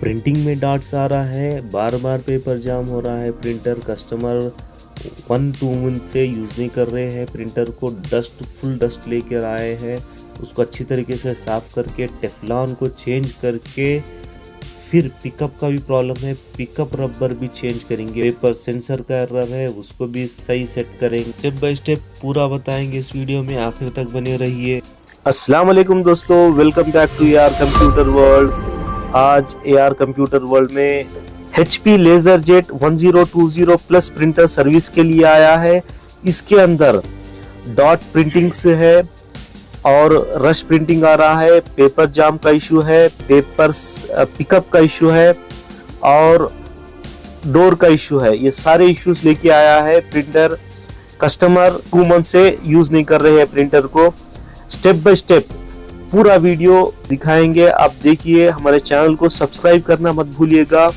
Printing में darts आ रहा है, बार बार पेपर जाम हो रहा है। प्रिंटर कस्टमर 1-2 मंथ से यूज़ नहीं कर रहे हैं प्रिंटर को। फुल डस्ट लेकर आए हैं, उसको अच्छी तरीके से साफ़ करके टेफ्लॉन को चेंज करके फिर पिकअप का भी प्रॉब्लम है, पिकअप रबर भी चेंज करेंगे। पेपर सेंसर का एरर है, उसको भी सही सेट करेंगे। स्टेप बाय स्टेप पूरा बताएंगे इस वीडियो में, आखिर तक बने रहिए। अस्सलाम वालेकुम दोस्तों, welcome back to AR computer world. आज AR कंप्यूटर वर्ल्ड में HP LaserJet 1020 plus printer service के लिए आया है। इसके अंदर डॉट प्रिंटिंग से है और रश प्रिंटिंग आ रहा है, पेपर जाम का इशू है, पेपर पिकअप का इशू है और डोर का इशू है। ये सारे इश्यूज लेके आया है प्रिंटर। कस्टमर 2 मंथ से यूज नहीं कर रहे हैं प्रिंटर को। स्टेप बाय स्टेप पूरा वीडियो दिखाएंगे, आप देखिए। हमारे चैनल को सब्सक्राइब करना मत भूलिएगा।